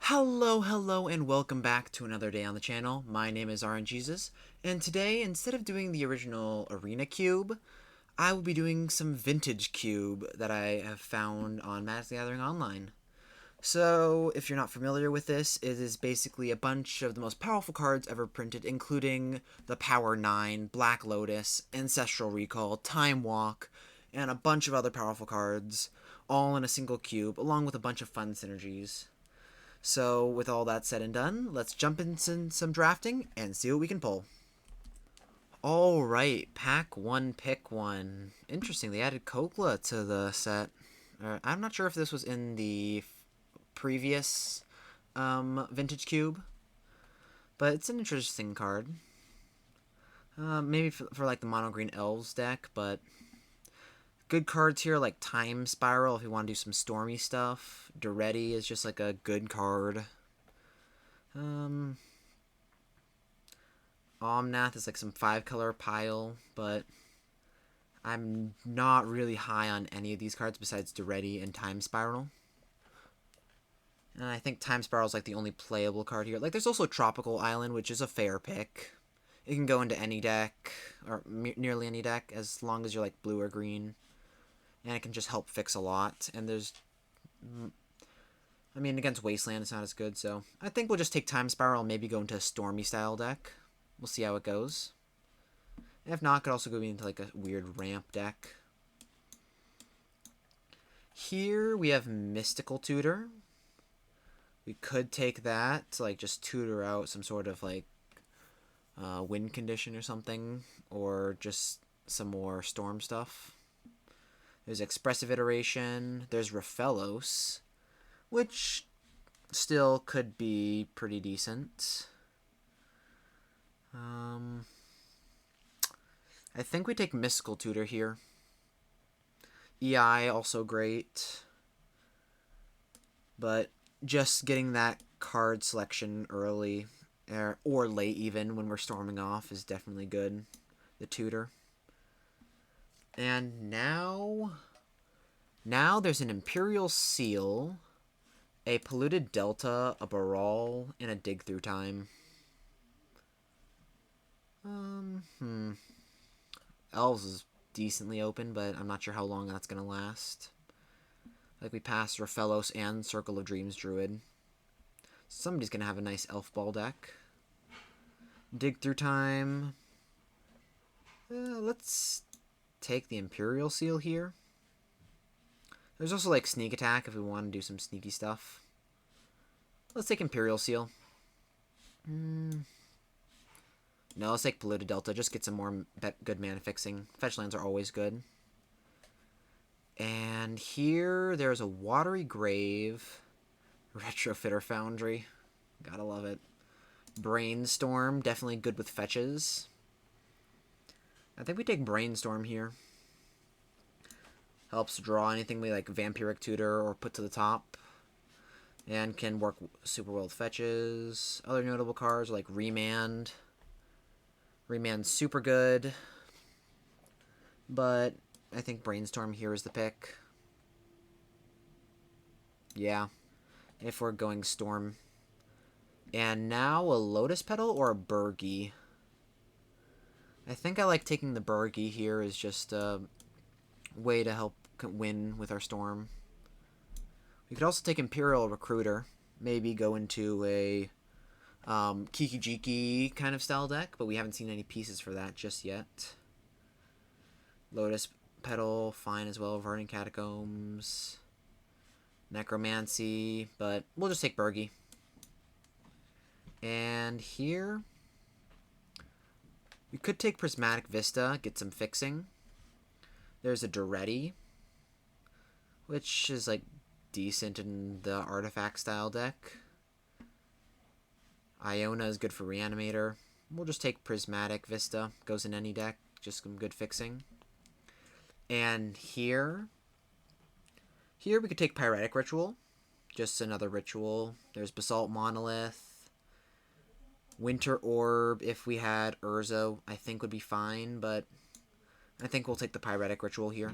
Hello, and welcome back to another day on the channel. My name is RNGesus, and today, instead of doing the original Arena Cube, I will be doing some Vintage Cube that I have found on Magic the Gathering Online. So, if you're not familiar with this, it is basically a bunch of the most powerful cards ever printed, including the Power 9, Black Lotus, Ancestral Recall, Time Walk, and a bunch of other powerful cards, all in a single cube, along with a bunch of fun synergies. So, with all that said and done, let's jump into some drafting and see what we can pull. Alright, pack one, pick one. Interesting, they added Kokla to the set. I'm not sure if this was in the previous Vintage Cube, but it's an interesting card. Maybe for like the mono green elves deck, but good cards here like Time Spiral if you want to do some stormy stuff. Duretti is just like a good card. Um, Omnath is like some 5-color pile, but I'm not really high on any of these cards besides Duretti and Time Spiral. And I think Time Spiral is like the only playable card here. Like, there's also Tropical Island, which is a fair pick. It can go into any deck, or nearly any deck, as long as you're like blue or green. And it can just help fix a lot. And there's... I mean, against Wasteland, it's not as good, so... I think we'll just take Time Spiral and maybe go into a Stormy style deck. We'll see how it goes. If not, could also go into like a weird ramp deck. Here we have Mystical Tutor. We could take that to like just tutor out some sort of like wind condition or something, or just some more storm stuff. There's Expressive Iteration. There's Raphelos, which still could be pretty decent. I think we take Mystical Tutor here. EI also great, but just getting that card selection early or late even when we're storming off is definitely good. The tutor. And now there's an Imperial Seal, a Polluted Delta, a Baral, and a Dig Through Time. Elves is decently open, but I'm not sure how long that's gonna last. Like, we passed Raphelos and Circle of Dreams Druid. Somebody's gonna have a nice Elf Ball deck. Dig Through Time. Let's take the Imperial Seal here. There's also like Sneak Attack if we want to do some sneaky stuff. Let's take Imperial Seal. No, let's take Polluted Delta. Just get some more good mana fixing. Fetch lands are always good. And here there's a Watery Grave. Retrofitter Foundry. Gotta love it. Brainstorm. Definitely good with fetches. I think we take Brainstorm here. Helps draw anything we like Vampiric Tutor or put to the top. And can work super well with fetches. Other notable cards like Remand. Remand's super good. But I think Brainstorm here is the pick. Yeah. If we're going Storm. And now a Lotus Petal or a Burgi. I think I like taking the Burgi here as just a way to help win with our Storm. We could also take Imperial Recruiter. Maybe go into a Kiki-Jiki kind of style deck, but we haven't seen any pieces for that just yet. Lotus Petal, fine as well. Verdant Catacombs. Necromancy, but we'll just take Burgi. And here, we could take Prismatic Vista, get some fixing. There's a Duretti, which is like decent in the artifact style deck. Iona is good for Reanimator. We'll just take Prismatic Vista. Goes in any deck. Just some good fixing. And here we could take Pyretic Ritual. Just another ritual. There's Basalt Monolith. Winter Orb, if we had Urza, I think would be fine, but I think we'll take the Pyretic Ritual here.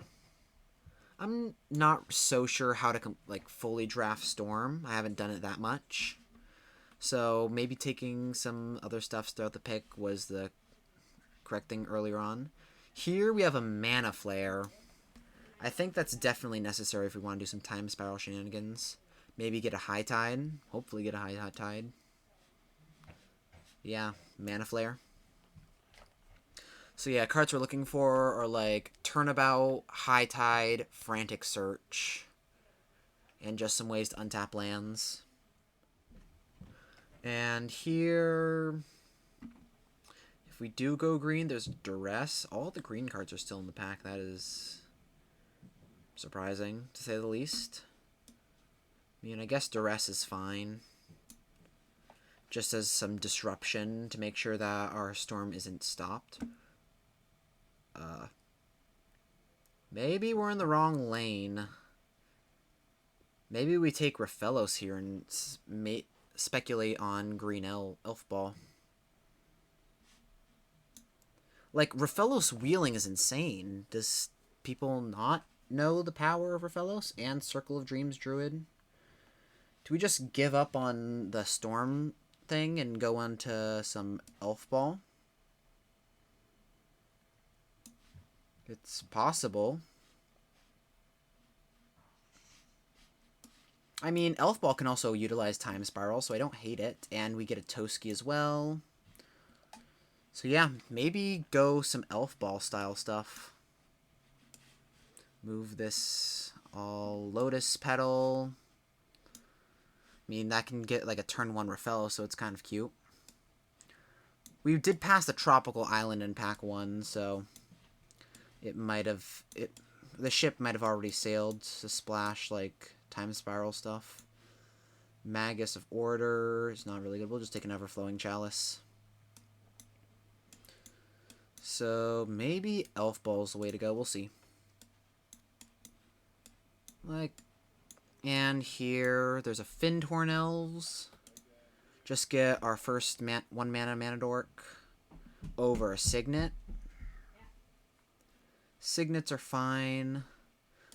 I'm not so sure how to like fully draft Storm. I haven't done it that much. So maybe taking some other stuff throughout the pick was the correct thing earlier on. Here we have a Mana Flare. I think that's definitely necessary if we want to do some Time Spiral shenanigans. Maybe get a High Tide. Hopefully get a High Tide. Yeah, Mana Flare. So yeah, cards we're looking for are like Turnabout, High Tide, Frantic Search, and just some ways to untap lands. And here, if we do go green, there's Duress. All the green cards are still in the pack. That is surprising, to say the least. I mean, I guess Duress is fine. Just as some disruption to make sure that our Storm isn't stopped. Maybe we're in the wrong lane. Maybe we take Raphellos here and speculate on green elf ball. Like, Raphellos wheeling is insane. Does people not know the power of Raphellos and Circle of Dreams Druid? Do we just give up on the Storm thing and go on to some elf ball? It's possible. I mean, Elf Ball can also utilize Time Spiral, so I don't hate it. And we get a Toski as well. So yeah, maybe go some Elf Ball style stuff. Move this all Lotus Petal. I mean, that can get like a turn 1 Raphello, so it's kind of cute. We did pass the Tropical Island in pack 1, so it might have... the ship might have already sailed to splash like Time Spiral stuff. Magus of Order is not really good. We'll just take an Everflowing Chalice. So maybe Elf Ball's the way to go. We'll see. Like, and here there's a Fyndhorn Elves. Just get our first 1 mana Manadork over a Signet. Signets are fine,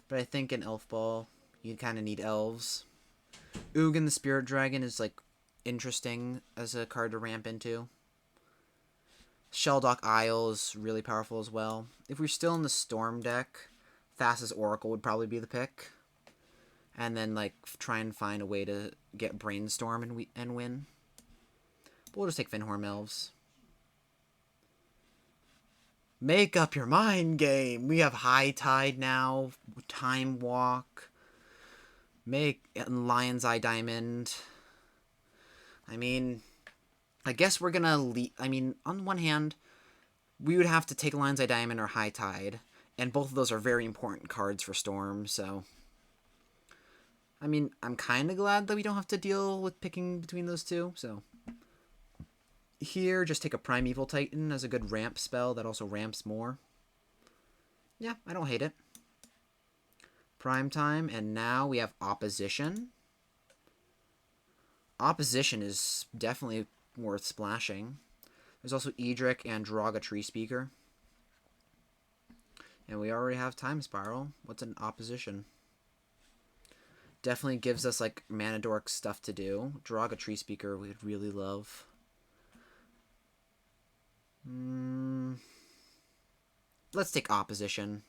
but I think in Elf Ball you kind of need elves. Ugin the Spirit Dragon is like interesting as a card to ramp into. Shelldock Isle is really powerful as well. If we're still in the Storm deck, Thassa's Oracle would probably be the pick. And then like try and find a way to get Brainstorm and win. But we'll just take Fyndhorn Elves. Make up your mind game. We have High Tide now. Time Walk. Make Lion's Eye Diamond. I mean, I guess we're gonna I mean, on one hand, we would have to take Lion's Eye Diamond or High Tide. And both of those are very important cards for Storm, so... I mean, I'm kind of glad that we don't have to deal with picking between those two, so... Here, just take a Primeval Titan as a good ramp spell that also ramps more. Yeah, I don't hate it. Prime time, and now we have Opposition. Opposition is definitely worth splashing. There's also Edric and Draga Treespeaker. And we already have Time Spiral. What's an Opposition? Definitely gives us like Manadork stuff to do. Draga Treespeaker we'd really love. Let's take Opposition.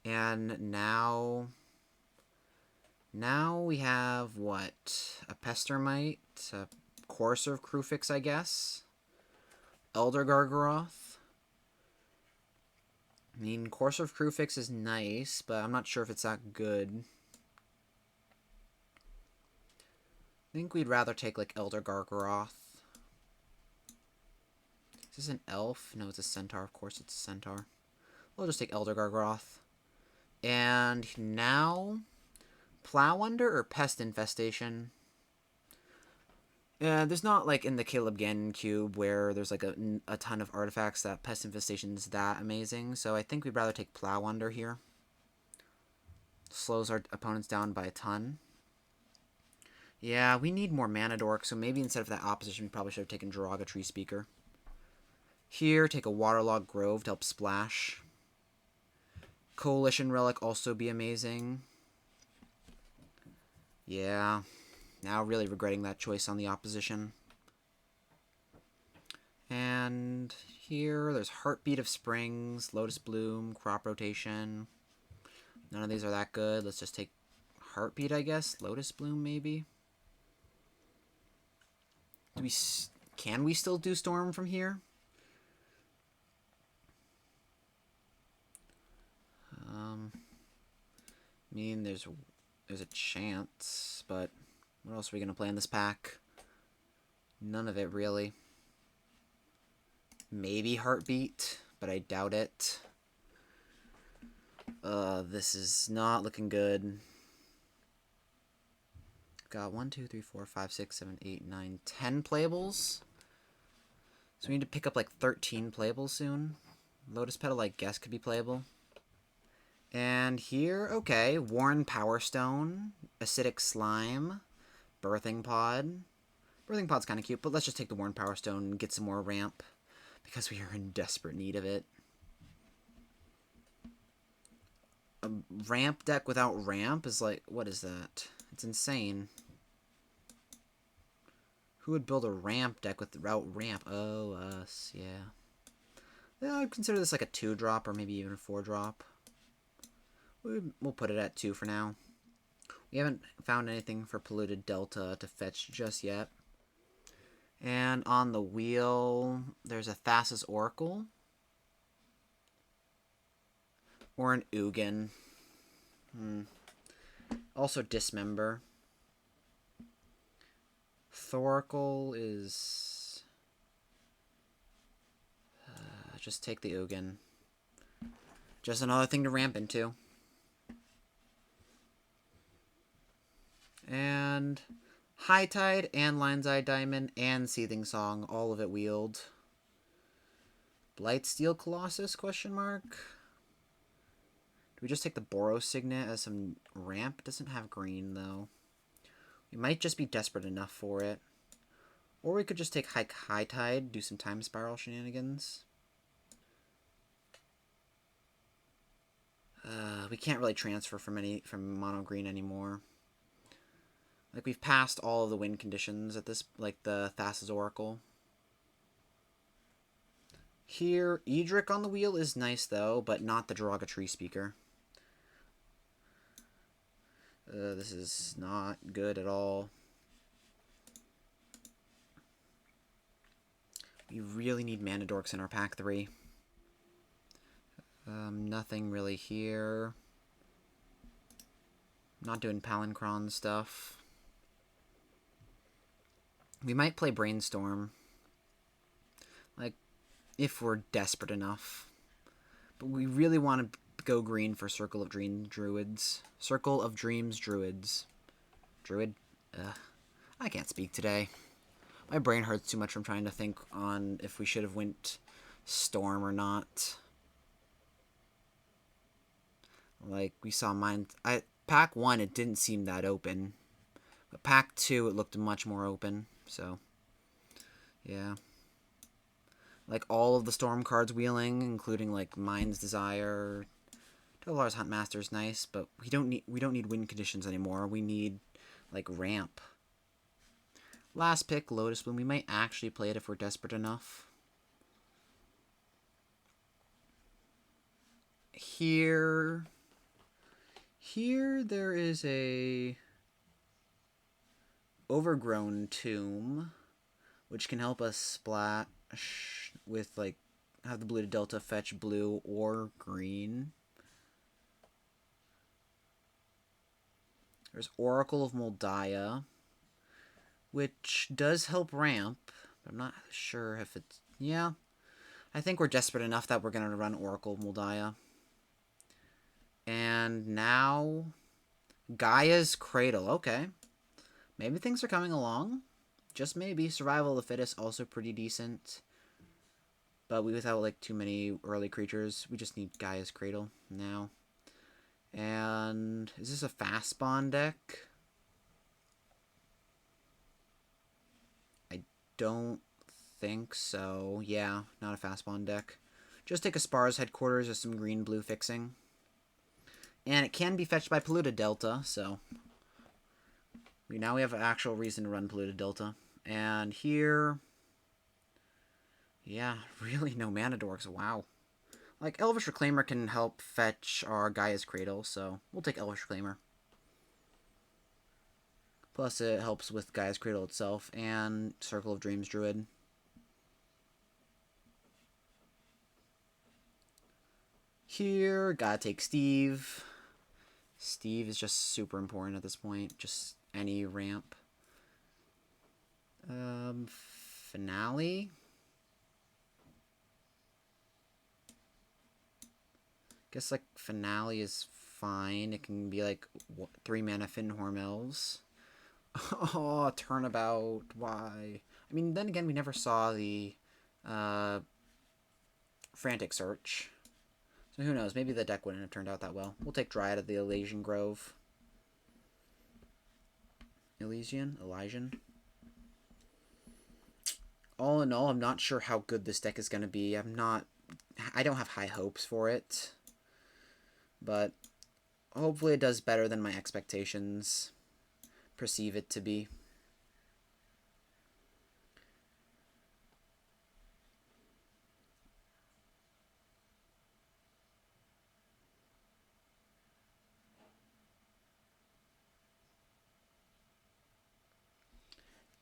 And now we have what? A Pestermite, a Courser of Kruphix, I guess. Elder Gargaroth. I mean, Courser of Kruphix is nice, but I'm not sure if it's that good. I think we'd rather take like Elder Gargaroth. Is this an elf? No, it's a centaur. Of course it's a centaur. We'll just take Elder Gargaroth. And now, Plow Under or Pest Infestation? Yeah, there's not like in the Caleb Gannon cube where there's like a ton of artifacts that Pest Infestation is that amazing. So I think we'd rather take Plow Under here. Slows our opponents down by a ton. Yeah, we need more Manadork, so maybe instead of that Opposition, we probably should have taken Draga Treespeaker. Here, take a Waterlogged Grove to help splash. Coalition Relic also be amazing. Yeah. Now really regretting that choice on the opposition. And here, there's Heartbeat of Springs, Lotus Bloom, Crop Rotation. None of these are that good. Let's just take Heartbeat, I guess. Lotus Bloom, maybe. Can we still do Storm from here? I mean, there's a chance, but what else are we gonna play in this pack? None of it really. Maybe Heartbeat, but I doubt it. This is not looking good. Got 1, 2, 3, 4, 5, 6, 7, 8, 9, 10 playables. So we need to pick up like 13 playables soon. Lotus Petal, I guess, could be playable. And here, okay, Worn Power Stone, Acidic Slime, Birthing Pod. Birthing Pod's kind of cute, but let's just take the Worn Power Stone and get some more ramp, because we are in desperate need of it. A ramp deck without ramp is like, what is that? It's insane. Who would build a ramp deck without ramp? Oh, us, yeah. Yeah, I'd consider this like a 2-drop or maybe even a 4-drop. We'll put it at 2 for now. We haven't found anything for Polluted Delta to fetch just yet. And on the wheel, there's a Thassa's Oracle. Or an Ugin. Also Dismember. Thoracle is... just take the Ugin. Just another thing to ramp into. And High Tide and Lion's Eye Diamond and Seething Song, all of it wheeled. Blightsteel Colossus, question mark? Do we just take the Boros Signet as some ramp? It doesn't have green, though. We might just be desperate enough for it. Or we could just take High Tide, do some Time Spiral shenanigans. We can't really transfer from mono green anymore. Like, we've passed all of the win conditions at this, like the Thassa's Oracle. Here, Edric on the wheel is nice, though, but not the Derogatory Speaker. This is not good at all. We really need Mana Dorks in our pack 3. Nothing really here. Not doing Palancron stuff. We might play Brainstorm. Like, if we're desperate enough. But we really want to go green for Circle of Dreams Druids. Circle of Dreams Druids. Druid? I can't speak today. My brain hurts too much from trying to think on if we should have went Storm or not. Like, we saw mine... Pack 1, it didn't seem that open. But Pack 2, it looked much more open. So, yeah. Like, all of the Storm cards wheeling, including, like, Mind's Desire. Tovolar's Huntmaster is nice, but we don't need win conditions anymore. We need, like, ramp. Last pick, Lotus Bloom. We might actually play it if we're desperate enough. Here there is a Overgrown Tomb, which can help us splash with, like, have the Polluted Delta fetch blue or green. There's Oracle of Moldiah, which does help ramp, but I'm not sure if it's... Yeah, I think we're desperate enough that we're going to run Oracle of Moldiah. And now, Gaia's Cradle. Okay. Maybe things are coming along. Just maybe. Survival of the Fittest, also pretty decent. But without, like, too many early creatures, we just need Gaia's Cradle now. And is this a fast spawn deck? I don't think so. Yeah, not a fast spawn deck. Just take Aspar's Headquarters as some green-blue fixing. And it can be fetched by Polluted Delta, so now we have an actual reason to run Polluted Delta. And here, yeah, really no mana dorks. Wow. Like, Elvish Reclaimer can help fetch our Gaia's Cradle, so we'll take Elvish Reclaimer. Plus, it helps with Gaia's Cradle itself and Circle of Dreams Druid. Here, gotta take Steve. Steve is just super important at this point. Just any ramp. Finale? Guess, like, Finale is fine. It can be, like, 3 mana Fin Hormels. Oh, Turnabout. Why? I mean, then again, we never saw the Frantic Search. So who knows? Maybe the deck wouldn't have turned out that well. We'll take Dryad of the Elysian Grove. Elysian? All in all, I'm not sure how good this deck is going to be. I don't have high hopes for it. But hopefully it does better than my expectations perceive it to be.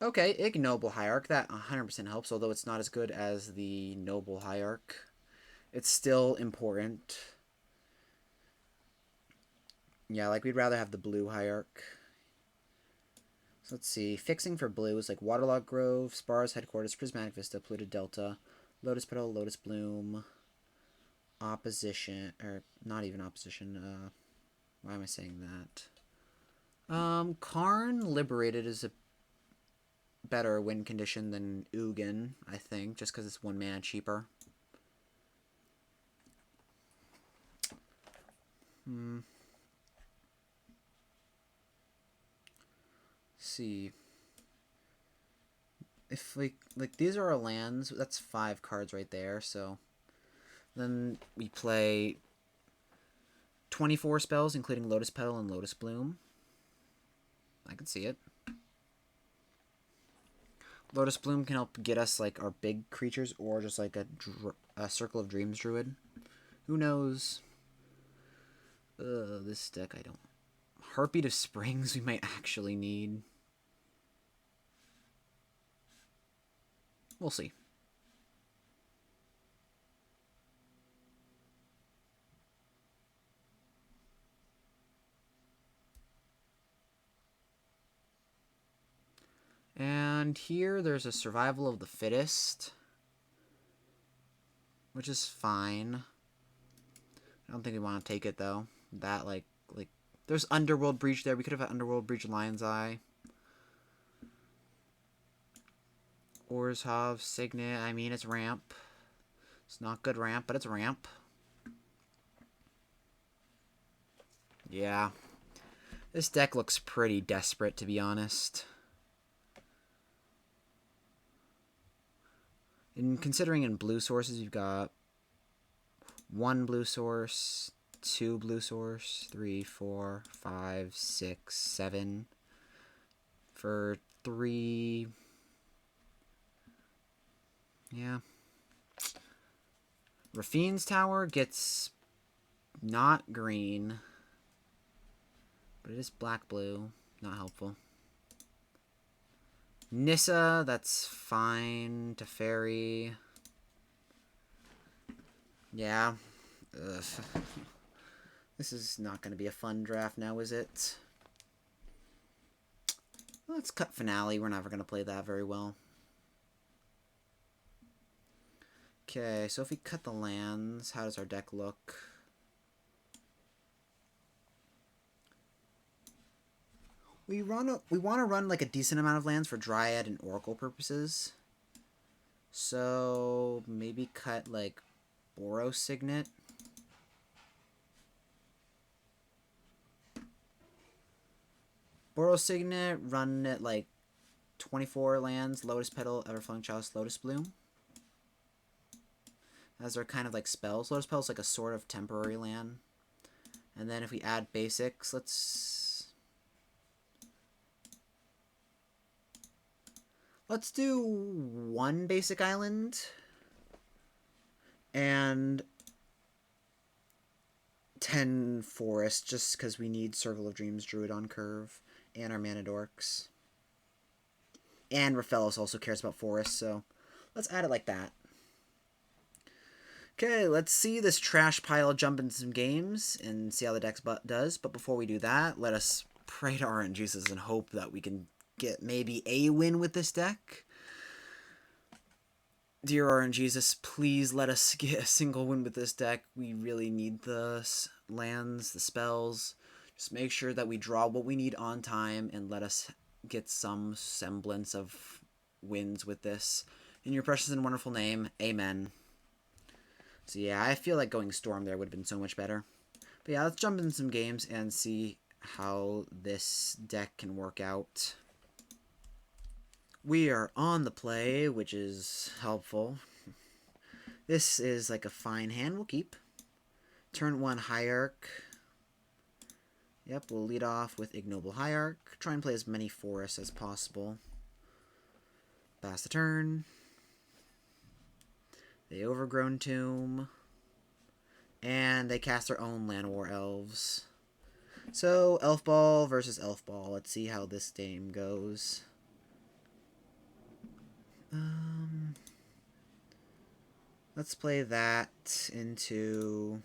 Okay, Ignoble Hierarch. That 100% helps, although it's not as good as the Noble Hierarch. It's still important. Yeah, like, we'd rather have the blue Hierarch. So let's see. Fixing for blue is like Waterlogged Grove, Spar's Headquarters, Prismatic Vista, Polluted Delta, Lotus Petal, Lotus Bloom, Opposition, or not even Opposition. Why am I saying that? Karn Liberated is a better win condition than Ugin, I think, just because it's 1 mana cheaper. Let's see. If like these are our lands, that's 5 cards right there, so then we play 24 spells, including Lotus Petal and Lotus Bloom. I can see it. Lotus Bloom can help get us like our big creatures, or just like a Circle of Dreams Druid. Who knows? This deck I don't. Heartbeat of Springs we might actually need. We'll see. And here there's a Survival of the Fittest, which is fine. I don't think we want to take it though. That like there's Underworld Breach there. We could have had Underworld Breach, Lion's Eye, Orzhov, Signet. I mean, it's ramp. It's not good ramp, but it's ramp. Yeah. This deck looks pretty desperate, to be honest. And considering in blue sources, you've got 1 blue source, 2 blue source, 3, 4, 5, 6, 7. For 3... Yeah. Rafine's Tower gets not green, but it is black-blue. Not helpful. Nissa, that's fine. Teferi. Yeah. Ugh. This is not going to be a fun draft now, is it? Let's cut Finale. We're never going to play that very well. Okay, so if we cut the lands, how does our deck look? We want to run like a decent amount of lands for Dryad and Oracle purposes. So maybe cut like Boros Signet. Boros Signet, run it like 24 lands, Lotus Petal, Everflowing Chalice, Lotus Bloom. As are kind of like spells. Lotus Petal is like a sort of temporary land. And then if we add basics, let's do 1 basic island and 10 forest, just because we need Circle of Dreams Druid on curve and our Mana Dorks. And Raphaelos also cares about forest, so let's add it like that. Okay, let's see this trash pile jump in some games and see how the deck does. But before we do that, let us pray to RNGesus and hope that we can get maybe a win with this deck. Dear RNGesus, please let us get a single win with this deck. We really need the lands, the spells. Just make sure that we draw what we need on time and let us get some semblance of wins with this. In your precious and wonderful name, amen. So yeah, I feel like going Storm there would have been so much better. But yeah, let's jump in some games and see how this deck can work out. We are on the play, which is helpful. This is like a fine hand we'll keep. Turn 1 Hierarch. Yep, we'll lead off with Ignoble Hierarch. Try and play as many forests as possible. Pass the turn. They Overgrown Tomb. And they cast their own Llanowar Elves. So, Elf Ball versus Elf Ball. Let's see how this game goes. Let's play that into...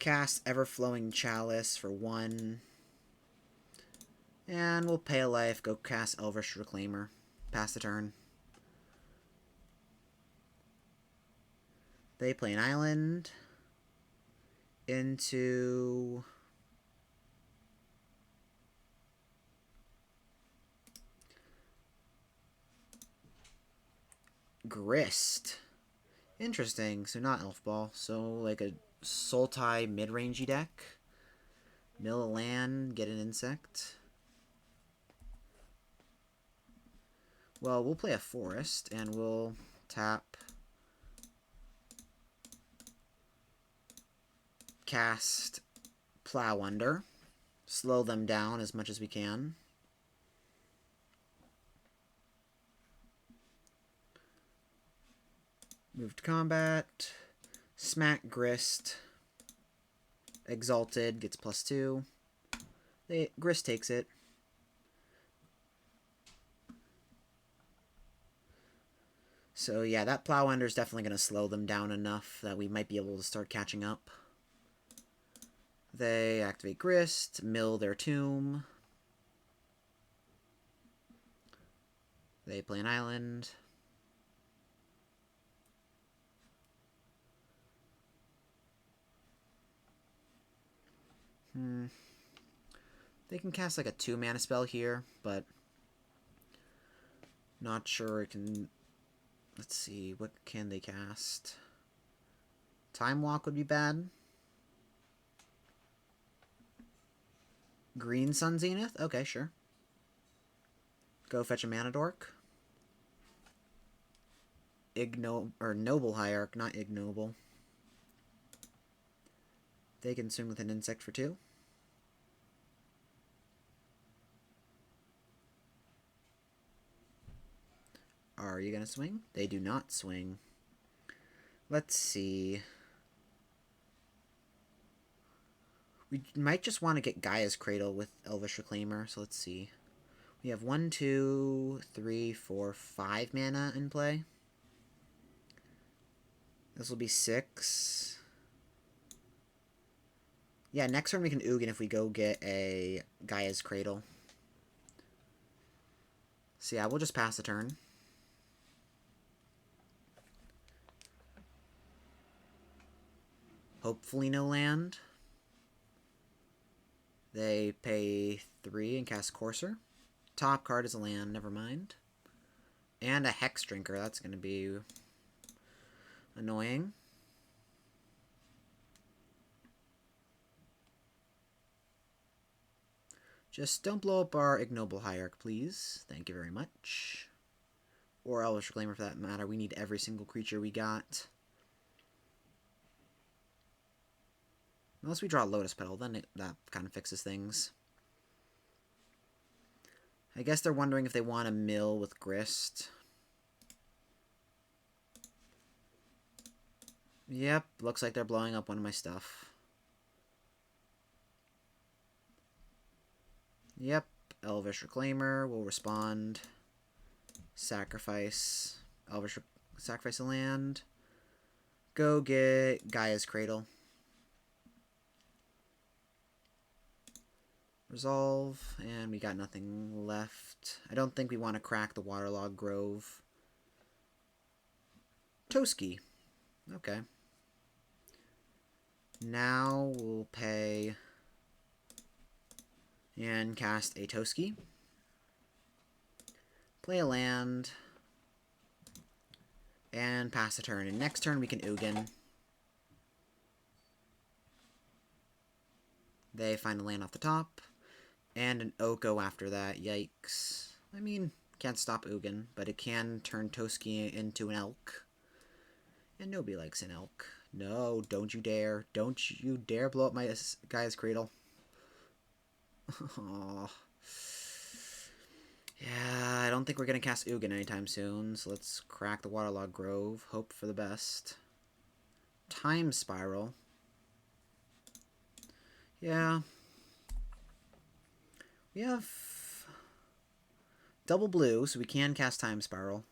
Cast Everflowing Chalice for 1. And we'll pay a life, go cast Elvish Reclaimer. Pass the turn. They play an island into Grist. Interesting. So not Elf Ball. So like a Sultai mid-rangey deck. Mill a land, get an insect. Well, we'll play a forest and we'll tap, cast Plow Under, slow them down as much as we can. Move to combat, smack Grist, Exalted gets +2. Grist takes it. So yeah, that Plow Under is definitely going to slow them down enough that we might be able to start catching up. They activate Grist, mill their tomb. They play an island. They can cast like a 2-mana spell here, but not sure it can... Let's see, what can they cast? Time Walk would be bad. Green Sun Zenith? Okay, sure. Go fetch a Mana Dork. Noble Hierarch, not Ignoble. They can swing with an insect for 2. Are you going to swing? They do not swing. Let's see. We might just want to get Gaia's Cradle with Elvish Reclaimer, so let's see. We have 1, 2, 3, 4, 5 mana in play. This will be 6. Yeah, next turn we can Ugin if we go get a Gaia's Cradle. So yeah, we'll just pass the turn. Hopefully no land. They pay 3 and cast Courser. Top card is a land, never mind. And a Hex Drinker, that's going to be annoying. Just don't blow up our Ignoble Hierarch, please. Thank you very much. Or Elvish Reclaimer for that matter. We need every single creature we got. Unless we draw a Lotus Petal, then that kind of fixes things. I guess they're wondering if they want to mill with Grist. Yep, looks like they're blowing up one of my stuff. Yep, Elvish Reclaimer will respond. Sacrifice. Sacrifice a land. Go get Gaia's Cradle. Resolve, and we got nothing left. I don't think we want to crack the Waterlogged Grove. Toski. Okay. Now we'll pay and cast a Toski. Play a land. And pass the turn. And next turn we can Ugin. They find a land off the top. And an Oko after that. Yikes. I mean, can't stop Ugin, but it can turn Toski into an elk. And nobody likes an elk. No, don't you dare. Don't you dare blow up my Gaia's Cradle. Aww. Yeah, I don't think we're going to cast Ugin anytime soon, so let's crack the Waterlogged Grove. Hope for the best. Time Spiral. Yeah. We have double blue, so we can cast Time Spiral.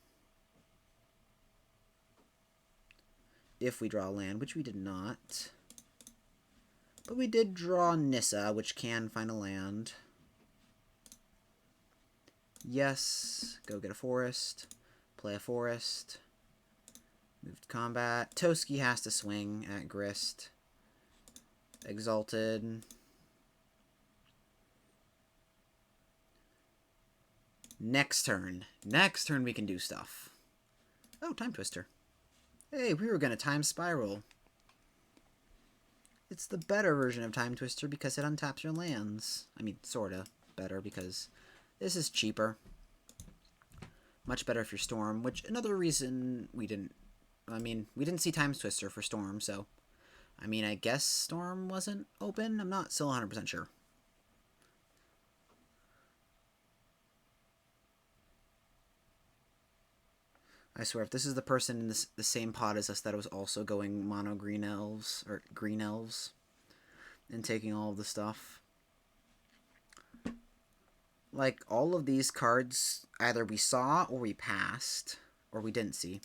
If we draw a land, which we did not. But we did draw Nissa, which can find a land. Yes, go get a forest. Play a forest. Move to combat. Toski has to swing at Grist. Exalted. Next turn. Next turn we can do stuff. Oh, Time Twister. Hey, we were going to Time Spiral. It's the better version of Time Twister because it untaps your lands. I mean, sorta better because this is cheaper. Much better if you're Storm, which another reason we didn't... I mean, we didn't see Time Twister for Storm, so... I mean, I guess Storm wasn't open? I'm not still 100% sure. I swear, if this is the person in the same pod as us that was also going mono green elves, or green elves, and taking all of the stuff. Like, all of these cards, either we saw or we passed, or we didn't see.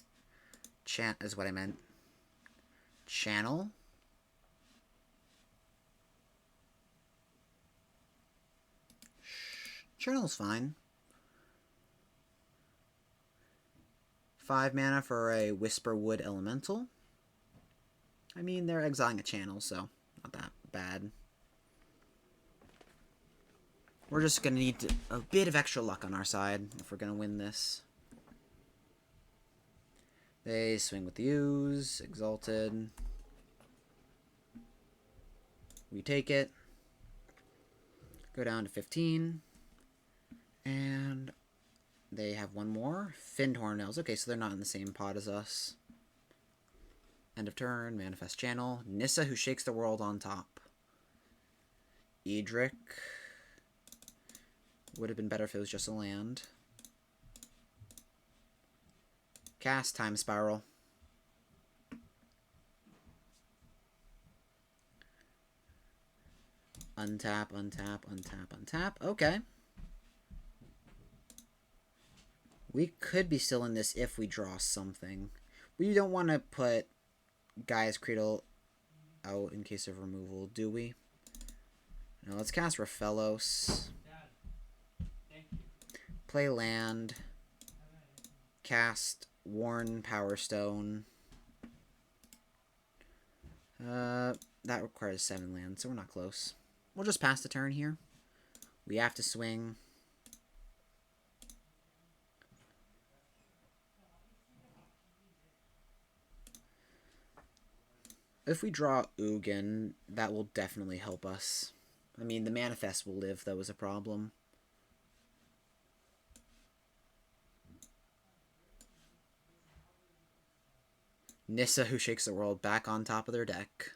Chant is what I meant. Channel. Channel's fine. 5 mana for a Whisperwood Elemental. I mean, they're exiling a channel, so not that bad. We're just going to need a bit of extra luck on our side if we're going to win this. They swing with the Ooze. Exalted. We take it. Go down to 15. And they have one more. Fyndhorn Elves. Okay, so they're not in the same pod as us. End of turn. Manifest Channel. Nissa, who shakes the world on top. Edric. Would have been better if it was just a land. Cast Time Spiral. Untap, untap, untap, untap. Okay. We could be still in this if we draw something. We don't want to put Gaia's Cradle out in case of removal, do we? Now let's cast Raphelos. Play land. Cast Worn Power Stone. That requires 7 lands, so we're not close. We'll just pass the turn here. We have to swing. If we draw Ugin, that will definitely help us. I mean, the Manifest will live, though, is a problem. Nissa, who shakes the world, back on top of their deck.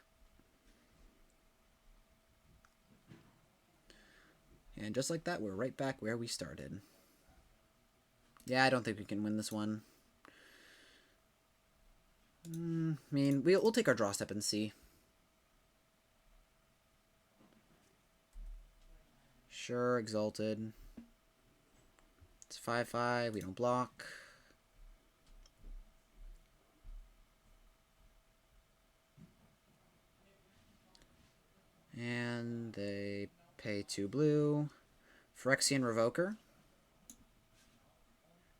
And just like that, we're right back where we started. Yeah, I don't think we can win this one. I mean, we'll take our draw step and see. Sure, Exalted. It's 5/5. We don't block. And they pay 2 blue. Phyrexian Revoker.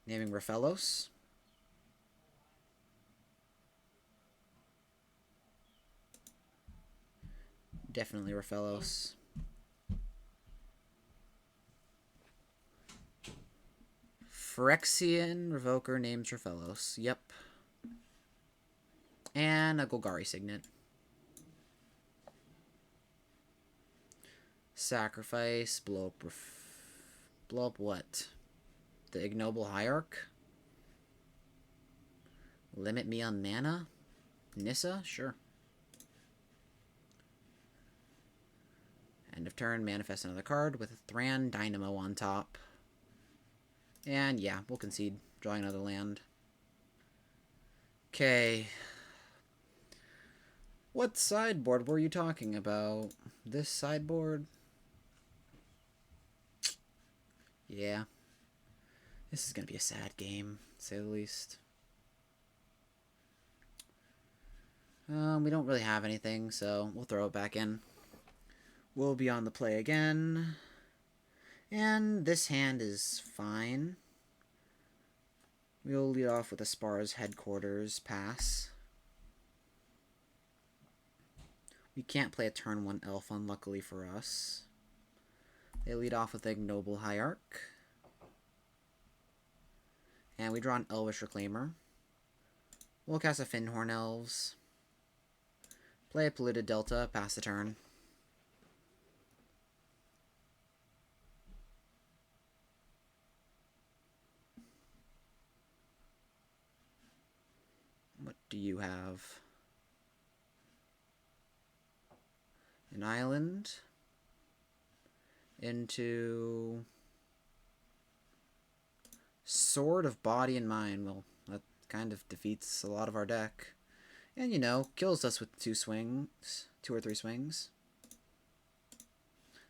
Naming Raphelos. Definitely Raphelos. Phyrexian Revoker names Raphelos. Yep. And a Golgari Signet. Sacrifice. Blow up what? The Ignoble Hierarch? Limit me on mana? Nissa? Sure. End of turn, manifest another card with a Thran Dynamo on top. And yeah, we'll concede. Drawing another land. Okay. What sideboard were you talking about? This sideboard? Yeah. This is going to be a sad game, to say the least. We don't really have anything, so we'll throw it back in. We'll be on the play again. And this hand is fine. We'll lead off with Aspar's Headquarters pass. We can't play a turn 1 elf, unluckily for us. They lead off with Ignoble Hierarch. And we draw an Elvish Reclaimer. We'll cast a Fyndhorn Elves. Play a Polluted Delta, pass the turn. What do you have? An island into Sword of Body and Mind. Well, that kind of defeats a lot of our deck. And, you know, kills us with 2 swings. 2 or 3 swings.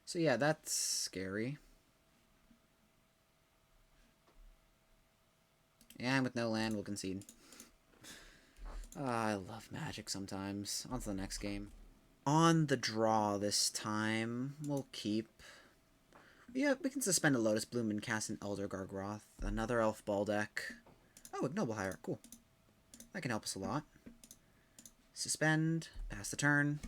So yeah, that's scary. And with no land, we'll concede. I love Magic sometimes. On to the next game. On the draw this time, we'll keep... Yeah, we can suspend a Lotus Bloom and cast an Elder Gargroth. Another Elf Ball deck. Oh, Ignoble Hierarch. Cool. That can help us a lot. Suspend. Pass the turn.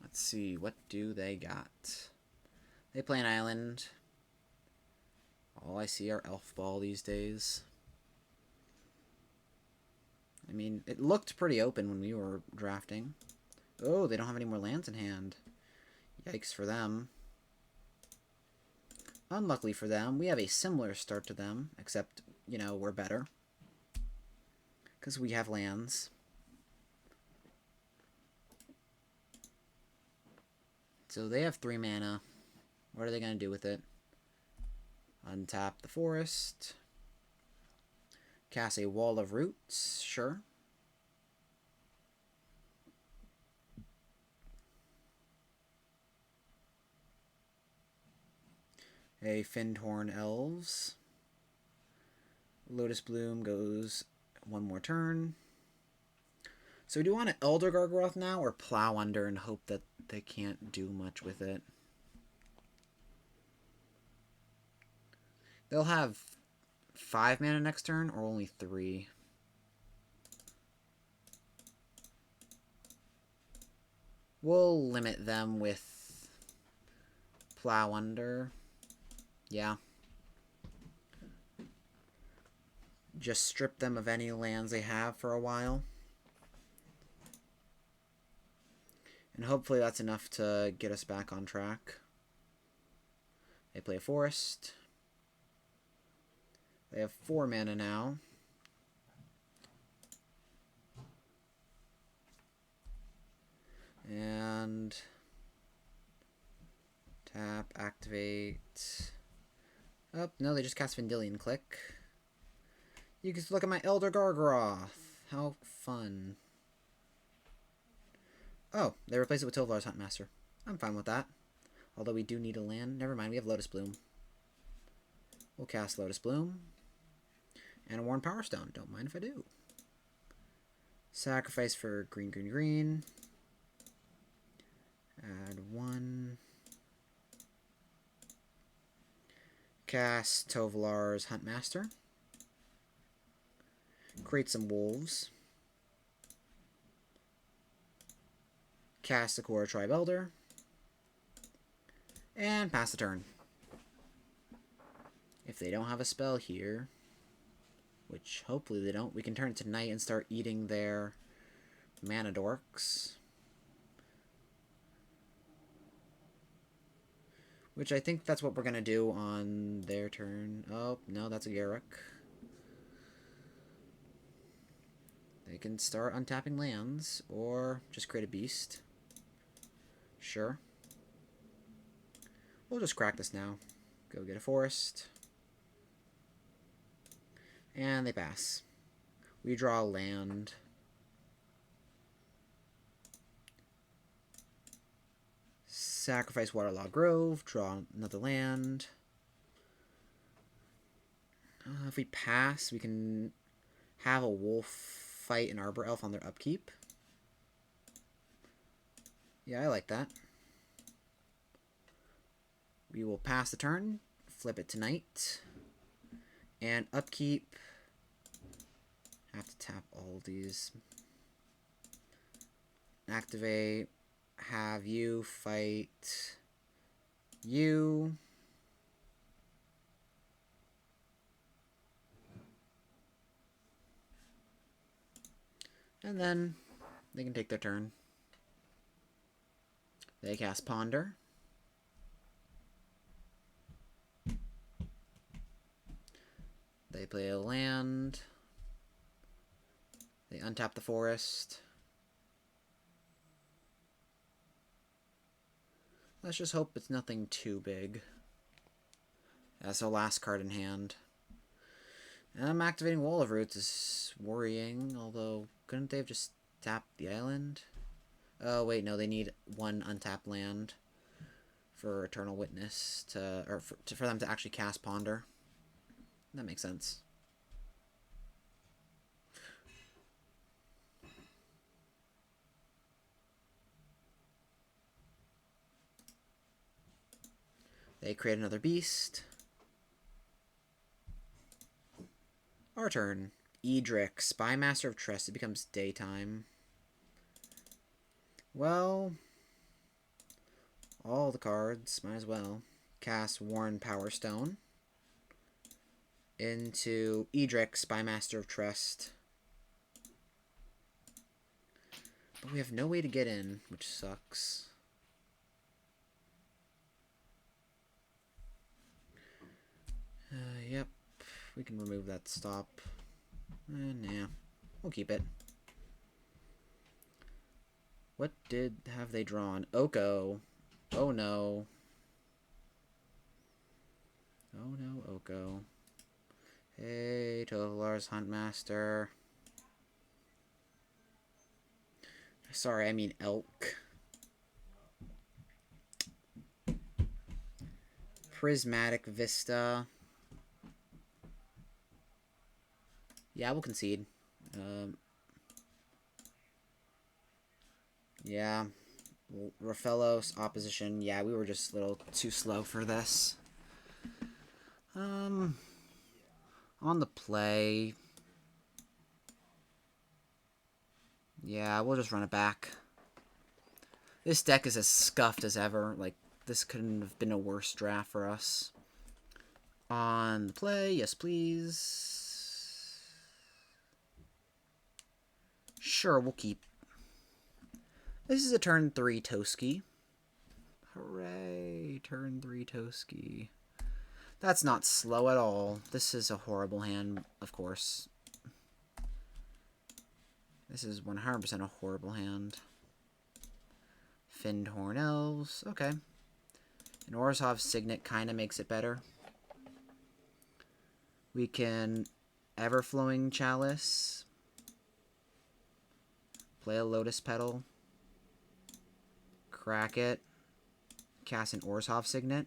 Let's see. What do they got? They play an island. All I see are Elf Ball these days. I mean, it looked pretty open when we were drafting. Oh, they don't have any more lands in hand. Yikes for them. Unluckily for them, we have a similar start to them, except, you know, we're better. Because we have lands. So they have 3 mana. What are they going to do with it? Untap the forest. Cast a Wall of Roots, sure. A Fyndhorn Elves. Lotus Bloom goes 1 more turn. So do you want an Elder Gargroth now, or Plow Under and hope that they can't do much with it? They'll have 5 mana next turn, or only 3? We'll limit them with Plow Under. Yeah. Just strip them of any lands they have for a while. And hopefully that's enough to get us back on track. They play a forest. They have 4 mana now. Alright. Oh, no, they just cast Vendilion Click. You can look at my Elder Gargaroth. How fun. Oh, they replaced it with Tovolar's Huntmaster. I'm fine with that. Although we do need a land. Never mind, we have Lotus Bloom. We'll cast Lotus Bloom. And a Worn Power Stone. Don't mind if I do. Sacrifice for green, green, green. Add 1. Cast Tovolar's Huntmaster. Create some wolves. Cast Sakura Tribe Elder. And pass the turn. If they don't have a spell here, which hopefully they don't, we can turn it to night and start eating their mana dorks. Which I think that's what we're going to do on their turn. Oh, no, that's a Garruk. They can start untapping lands, or just create a beast. Sure. We'll just crack this now. Go get a forest. And they pass. We draw a land. Sacrifice Waterlogged Grove, draw another land. If we pass, we can have a wolf fight an Arbor Elf on their upkeep. Yeah, I like that. We will pass the turn, flip it to night, and upkeep. Have to tap all of these. Activate. Have you fight you. And then they can take their turn. They cast Ponder. They play a land. They untap the forest. Let's just hope it's nothing too big. That's our last card in hand. And activating Wall of Roots is worrying, although couldn't they have just tapped the island? Oh wait, no, they need one untapped land for Eternal Witness for them to actually cast Ponder. That makes sense. They create another beast. Our turn. Edric, Spymaster of Trust. It becomes daytime. Well, all the cards, might as well. Cast Worn Power Stone into Edric, Spymaster of Trust. But we have no way to get in, which sucks. Yep, we can remove that stop. Nah, we'll keep it. What have they drawn? Oko. Oh no. Oh no, Oko. Hey, Tovolar's Huntmaster. Sorry, I mean Elk. Prismatic Vista. Yeah, we'll concede. Yeah. Rafellos, opposition. Yeah, we were just a little too slow for this. On the play. Yeah, we'll just run it back. This deck is as scuffed as ever. Like, this couldn't have been a worse draft for us. On the play, yes please. Sure, we'll keep. This is a turn 3 Toski. Hooray, turn 3 Toski. That's not slow at all. This is a horrible hand, of course. This is 100% a horrible hand. Finned Horn Elves. Okay. An Orzhov Signet kind of makes it better. We can Everflowing Chalice. Play a Lotus Petal. Crack it. Cast an Orzhov Signet.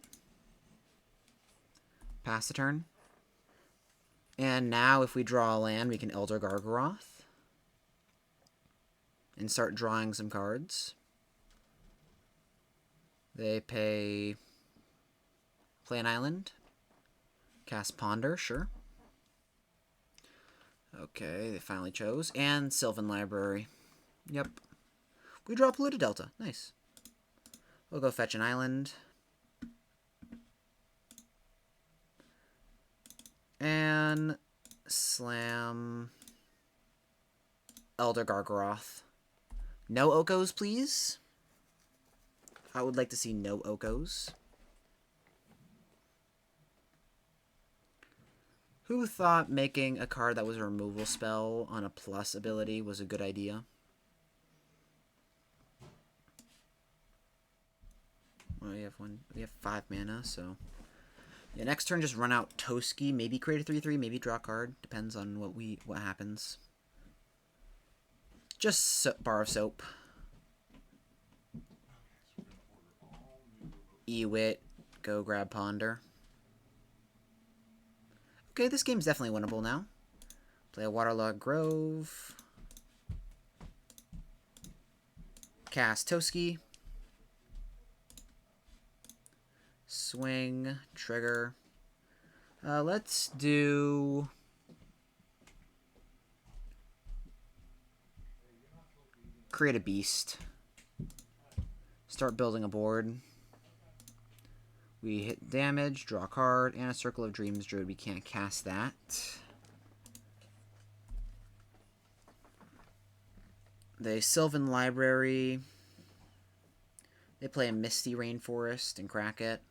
Pass the turn. And now if we draw a land, we can Elder Gargaroth. And start drawing some cards. They play an island. Cast Ponder, sure. Okay, they finally chose. And Sylvan Library. Yep. We draw Polluted Delta. Nice. We'll go fetch an island. And slam Elder Gargaroth. No Okos, please. I would like to see no Okos. Who thought making a card that was a removal spell on a plus ability was a good idea? Well, we have 5 mana, so yeah, next turn just run out Toski, maybe create a 3/3, maybe draw a card. Depends on what happens. Just Bar of Soap. Ewit, go grab Ponder. Okay, this game's definitely winnable now. Play a Waterlogged Grove. Cast Toski. Swing, trigger. Let's do... create a beast. Start building a board. We hit damage, draw a card, and a Circle of Dreams Druid. We can't cast that. They Sylvan Library. They play a Misty Rainforest and crack it.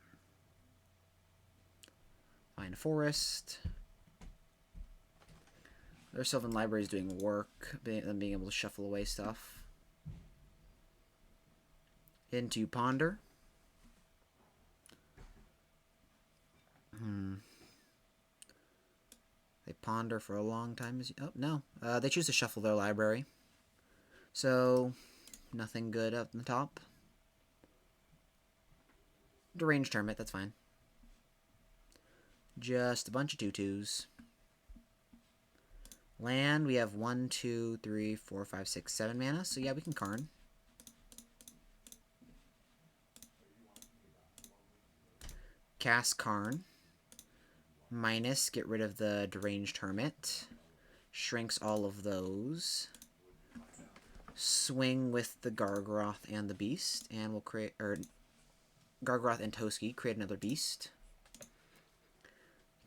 Find a forest. Their Sylvan Library is doing work, them being able to shuffle away stuff. Into Ponder. They ponder for a long time. Oh, no. They choose to shuffle their library. So, nothing good up in the top. Deranged Hermit, that's fine. Just a bunch of 2/2s. Land, we have 1, 2, 3, 4, 5, 6, 7 mana. So yeah, we can Karn. Cast Karn. Minus, get rid of the Deranged Hermit. Shrinks all of those. Swing with the Gargaroth and the Beast. And we'll create... Gargaroth and Toski, create another Beast.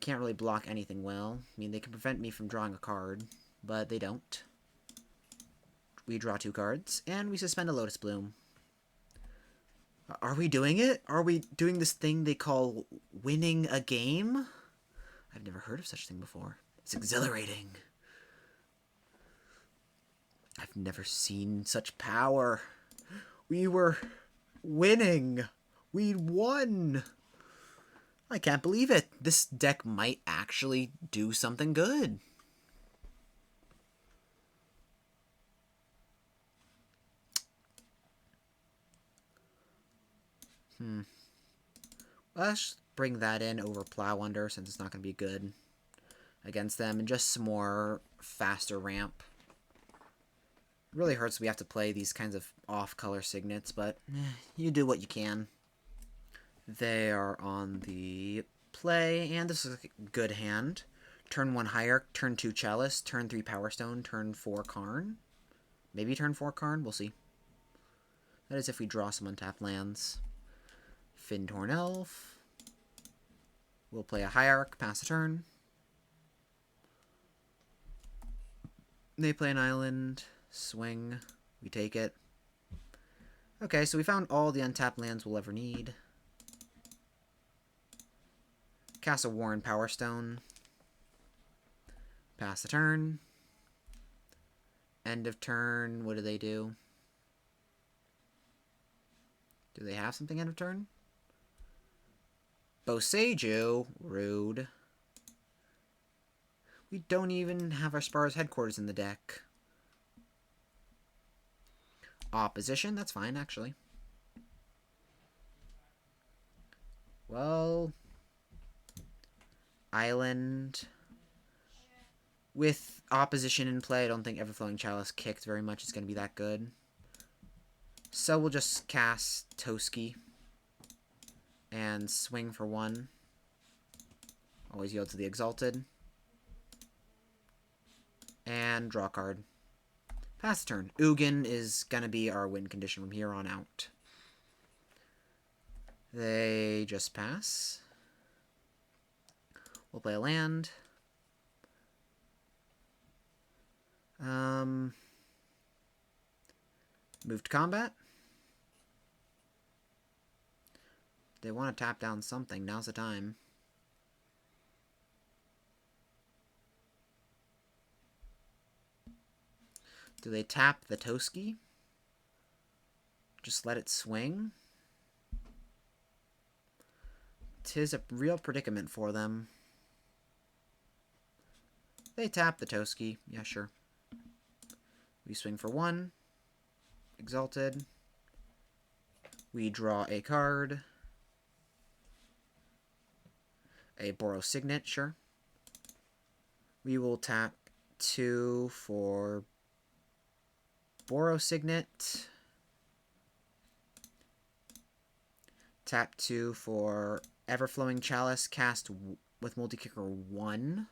Can't really block anything well. I mean, they can prevent me from drawing a card, but they don't. We draw 2 cards, and we suspend a Lotus Bloom. Are we doing it? Are we doing this thing they call winning a game? I've never heard of such a thing before. It's exhilarating. I've never seen such power. We were winning. We won. I can't believe it. This deck might actually do something good. Let's bring that in over Plow Under since it's not going to be good against them. And just some more faster ramp. It really hurts we have to play these kinds of off-color signets, but you do what you can. They are on the play, and this is a good hand. Turn 1 Hierarch, turn 2 Chalice, turn 3 Power Stone, turn 4 Karn. Maybe turn 4 Karn, we'll see. That is if we draw some untapped lands. Fintorn Elf. We'll play a Hierarch, pass the turn. They play an island, swing, we take it. Okay, so we found all the untapped lands we'll ever need. Cast a Warren Power Stone. Pass the turn. End of turn, what do they do? Do they have something end of turn? Boseiju. Rude. We don't even have our Spar's headquarters in the deck. Opposition, that's fine, actually. Well, Island. With opposition in play, I don't think Everflowing Chalice kicked very much. It's going to be that good. So we'll just cast Toski and swing for 1. Always yield to the Exalted. And draw a card. Pass the turn. Ugin is going to be our win condition from here on out. They just pass. We'll play a land. Move to combat. They want to tap down something. Now's the time. Do they tap the Toski? Just let it swing? 'Tis a real predicament for them. They tap the Toski. Yeah, sure. We swing for 1. Exalted. We draw a card. A Boros Signet, sure. We will tap 2 for Boros Signet. Tap 2 for Everflowing Chalice, cast with multi-kicker 1.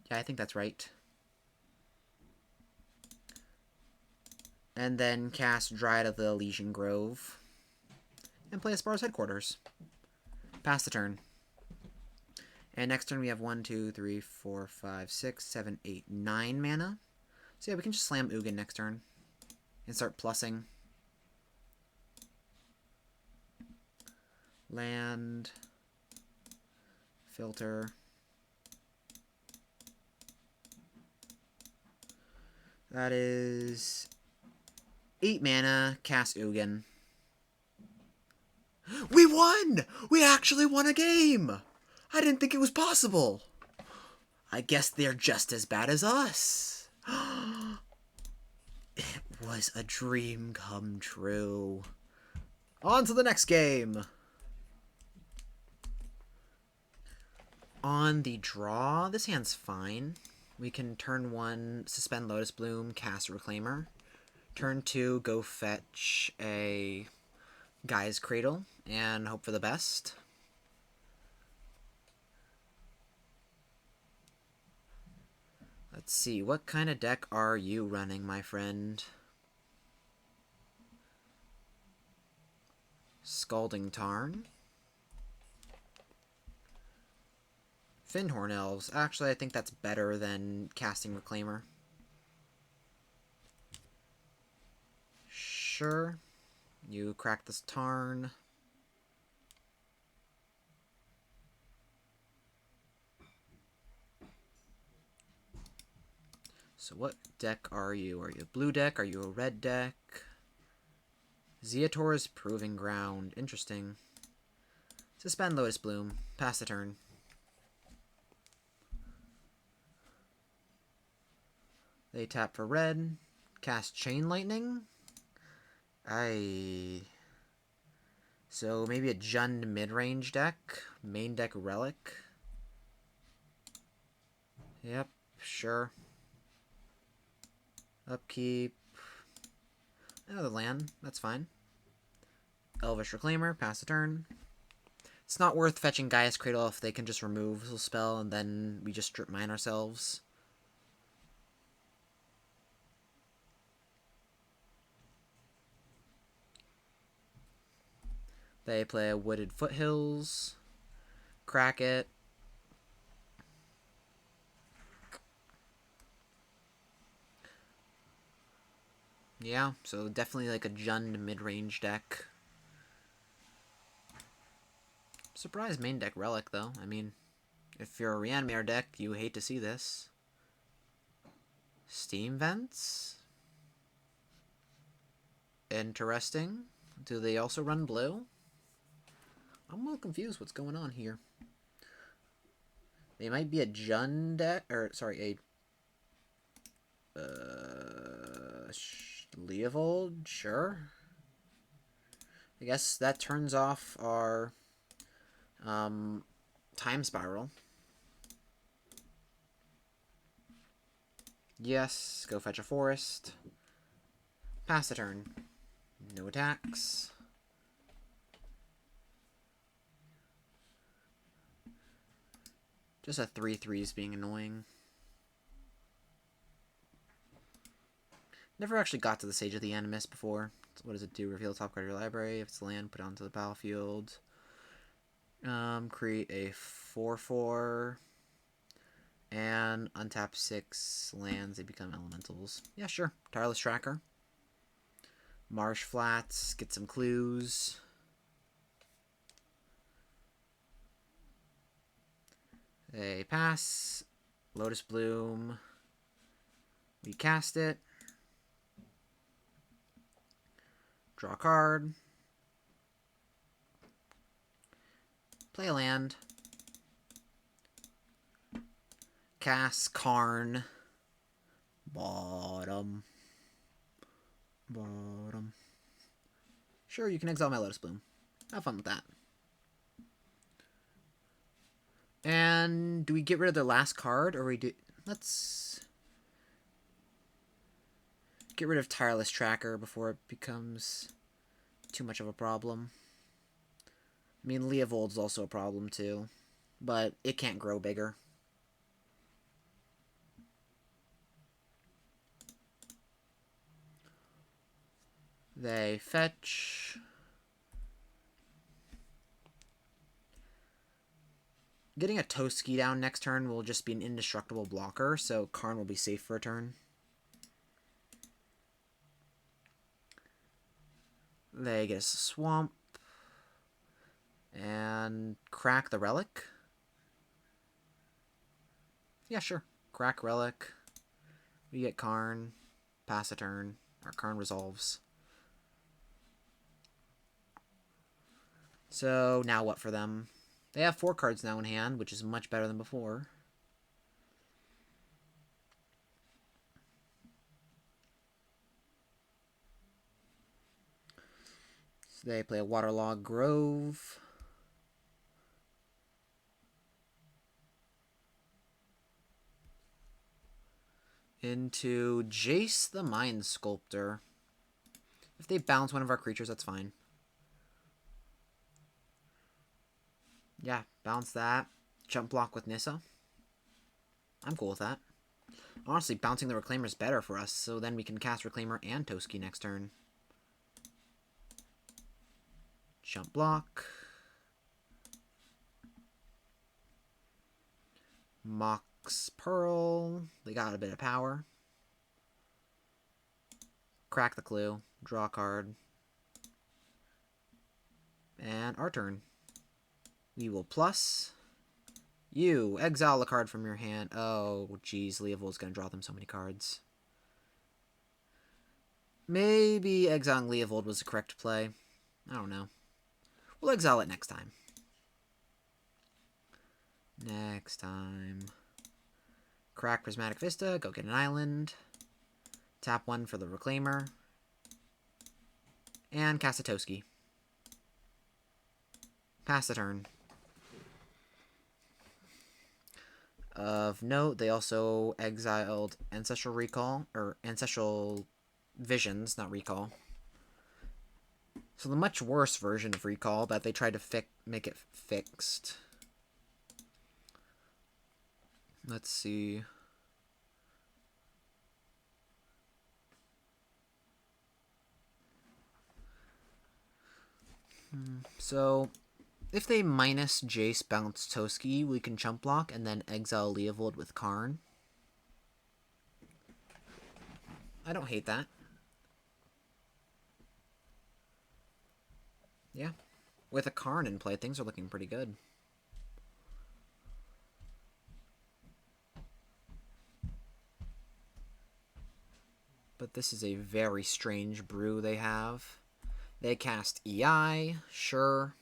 Yeah, I think that's right. And then cast Dryad of the Elysian Grove. And play a Spar's Headquarters. Pass the turn. And next turn we have 1, 2, 3, 4, 5, 6, 7, 8, 9 mana. So yeah, we can just slam Ugin next turn. And start plussing. Land. Filter. That is 8 mana, cast Ugin. We won! We actually won a game! I didn't think it was possible. I guess they're just as bad as us. It was a dream come true. On to the next game. On the draw, this hand's fine. We can turn 1, suspend Lotus Bloom, cast Reclaimer. Turn 2, go fetch a Gaia's Cradle, and hope for the best. Let's see, what kind of deck are you running, my friend? Scalding Tarn. Fyndhorn Elves. Actually, I think that's better than casting Reclaimer. Sure. You crack this Tarn. So what deck are you? Are you a blue deck? Are you a red deck? Zeator's Proving Ground. Interesting. Suspend Lotus Bloom. Pass the turn. They tap for red. Cast Chain Lightning. So maybe a Jund mid-range deck. Main deck Relic. Yep, sure. Upkeep. Another land. That's fine. Elvish Reclaimer. Pass the turn. It's not worth fetching Gaia's Cradle if they can just remove the spell and then we just strip mine ourselves. They play a Wooded Foothills. Crack it. Yeah, so definitely like a Jund mid-range deck. Surprise main deck Relic, though. I mean, if you're a Reanimator deck, you hate to see this. Steam Vents? Interesting. Do they also run blue? I'm a little confused what's going on here. They might be a Jund deck, or sorry, a Leovold, sure. I guess that turns off our Time Spiral. Yes, go fetch a forest. Pass the turn. No attacks. Just a 3/3s being annoying. Never actually got to the Sage of the Animus before. What does it do? Reveal the top card of your library. If it's land, put it onto the battlefield. Create a 4/4. And untap 6 lands. They become elementals. Yeah, sure. Tireless Tracker. Marsh Flats. Get some clues. They pass. Lotus Bloom. We cast it. Draw a card. Play a land. Cast Karn. Bottom. Sure, you can exile my Lotus Bloom. Have fun with that. And do we get rid of the last card, or we do... Let's get rid of Tireless Tracker before it becomes too much of a problem. I mean, Leovold's also a problem too, but it can't grow bigger. They fetch. Getting a Toski down next turn will just be an indestructible blocker, so Karn will be safe for a turn. They get a Swamp. And crack the Relic. Yeah, sure. Crack Relic. We get Karn. Pass a turn. Our Karn resolves. So, now what for them? They have 4 cards now in hand, which is much better than before. So they play a Waterlogged Grove. Into Jace the Mind Sculptor. If they bounce one of our creatures, that's fine. Yeah, bounce that. Jump block with Nissa. I'm cool with that. Honestly, bouncing the Reclaimer is better for us, so then we can cast Reclaimer and Toski next turn. Jump block. Mox Pearl. They got a bit of power. Crack the Clue. Draw a card. And our turn. We will plus. You exile a card from your hand. Oh, geez, Leovold's gonna draw them so many cards. Maybe exiling Leovold was the correct play. I don't know. We'll exile it next time. Next time. Crack Prismatic Vista. Go get an island. Tap 1 for the Reclaimer. And cast a Toski. Pass the turn. Of note, they also exiled Ancestral Recall, or Ancestral Visions, not Recall. So the much worse version of Recall, but they tried to make it fixed. Let's see. So, if they minus Jace bounce Toski, we can chump block and then exile Leovold with Karn. I don't hate that. Yeah. With a Karn in play, things are looking pretty good. But this is a very strange brew they have. They cast EI, sure.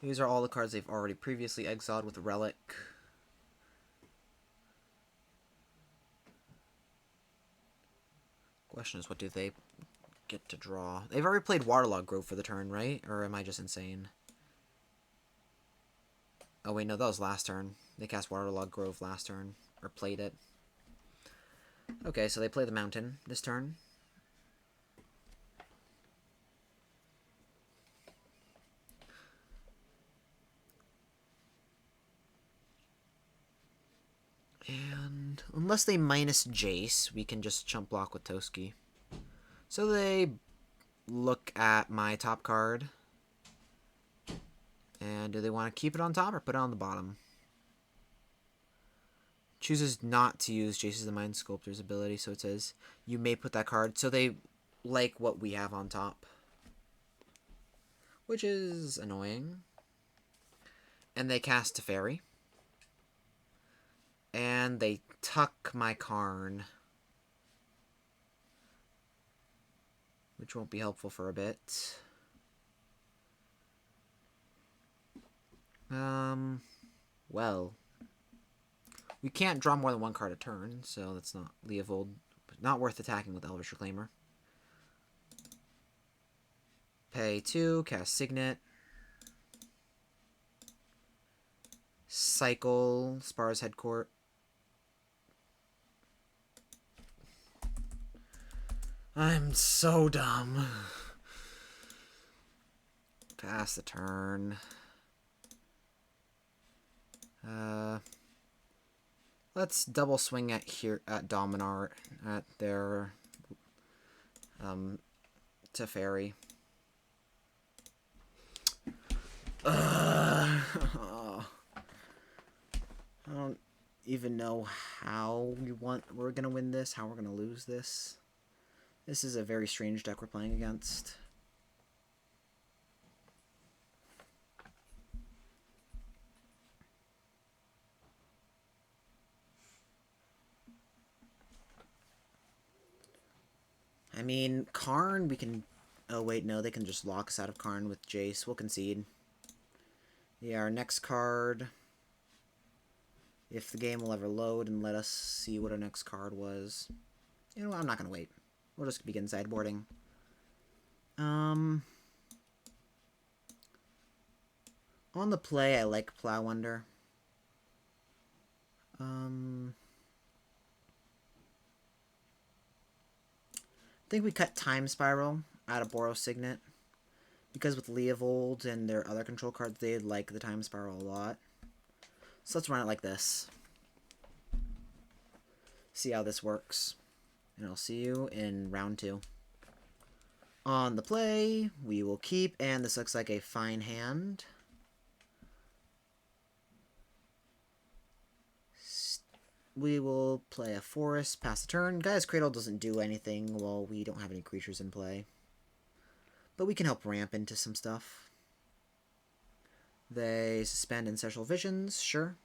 These are all the cards they've already previously exiled with Relic. Question is, what do they get to draw? They've already played Waterlogged Grove for the turn, right? Or am I just insane? Oh wait, no, that was last turn. They cast Waterlogged Grove last turn. Or played it. Okay, so they play the Mountain this turn. And unless they minus Jace, we can just chump block with Toski. So they look at my top card. And do they want to keep it on top or put it on the bottom? Chooses not to use Jace's the Mind Sculptor's ability, so it says you may put that card. So they like what we have on top, which is annoying. And they cast Teferi. And they tuck my Karn, which won't be helpful for a bit. Well, we can't draw more than one card a turn, so that's not Leovold. Not worth attacking with Elvish Reclaimer. Pay 2, cast Signet. Cycle, Spar's Headcourt. I'm so dumb. Pass the turn. Let's double swing at Dominar at their Teferi. I don't even know how we're gonna win this, how we're gonna lose this. This is a very strange deck we're playing against. I mean, Karn, we can... Oh, wait, no, they can just lock us out of Karn with Jace. We'll concede. Yeah, our next card... If the game will ever load and let us see what our next card was. You know what, I'm not going to wait. We'll just begin sideboarding. On the play, I like Plow Under. I think we cut Time Spiral out of Boros Signet. Because with Leovold and their other control cards, they like the Time Spiral a lot. So let's run it like this. See how this works. And I'll see you in round 2. On the play, we will keep, and this looks like a fine hand. We will play a forest, pass the turn. Gaia's Cradle doesn't do anything while we don't have any creatures in play. But we can help ramp into some stuff. They suspend Ancestral Visions, sure.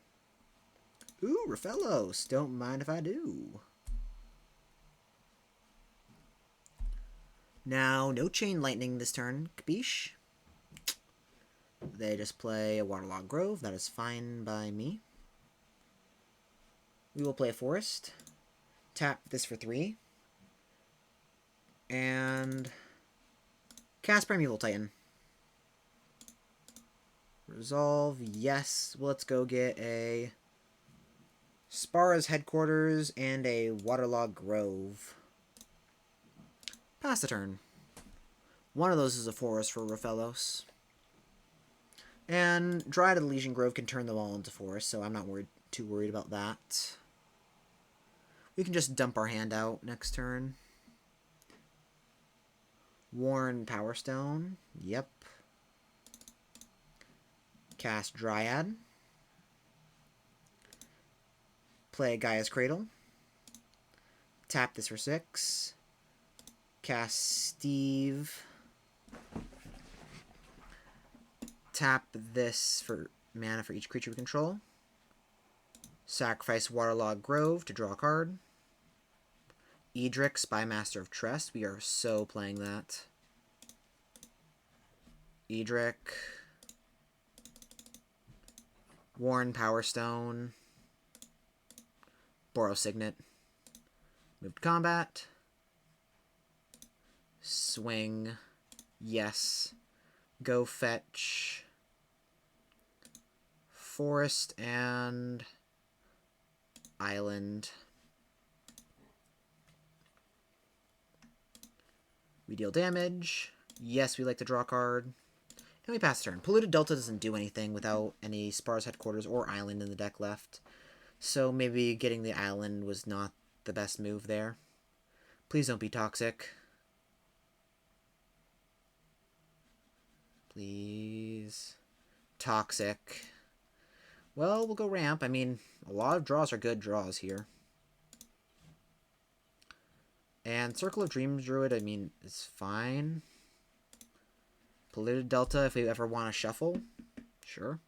Ooh, Raphellos, don't mind if I do. Now, no Chain Lightning this turn, capiche? They just play a Waterlogged Grove, that is fine by me. We will play a Forest, tap this for 3, and cast Primeval Titan. Resolve, yes. Well, let's go get a Spara's Headquarters and a Waterlogged Grove. Pass the turn. One of those is a forest for Raphellos. And Dryad of the Legion Grove can turn them all into forest, so I'm not too worried about that. We can just dump our hand out next turn. Worn Power Stone. Yep. Cast Dryad. Play Gaia's Cradle. Tap this for 6. Cast Steve. Tap this for mana for each creature we control. Sacrifice Waterlogged Grove to draw a card. Edric, Spymaster of Trest. We are so playing that. Edric. Worn Power Stone. Boros Signet. Move to combat. Swing. Yes. Go fetch. Forest and Island. We deal damage. Yes, we like to draw a card. And we pass turn. Polluted Delta doesn't do anything without any Sparse Headquarters or Island in the deck left. So maybe getting the Island was not the best move there. Please don't be toxic. Please. Toxic. Well, we'll go ramp. I mean, a lot of draws are good draws here. And Circle of Dreams Druid, I mean, is fine. Polluted Delta, if we ever want to shuffle. Sure.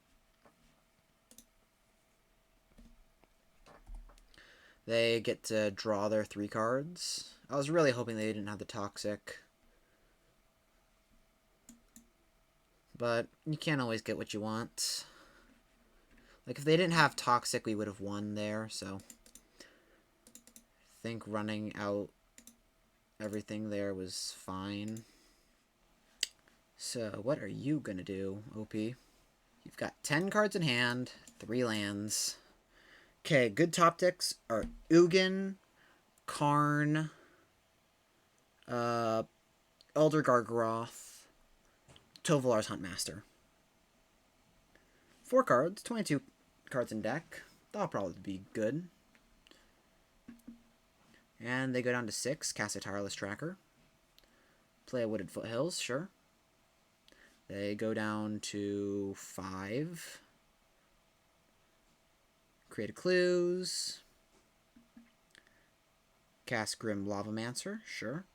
They get to draw their 3 cards. I was really hoping they didn't have the Toxic. But you can't always get what you want. Like, if they didn't have Toxic, we would have won there, so I think running out everything there was fine. So, what are you going to do, OP? You've got 10 cards in hand, 3 lands. Okay, good top decks are Ugin, Karn, Elder Gargaroth, Tovolar's Huntmaster. 4 cards, 22 cards in deck. That'll probably be good. And they go down to 6, cast a Tireless Tracker. Play a Wooded Foothills, sure. They go down to 5. Create Clues. Cast Grim Lavamancer, sure.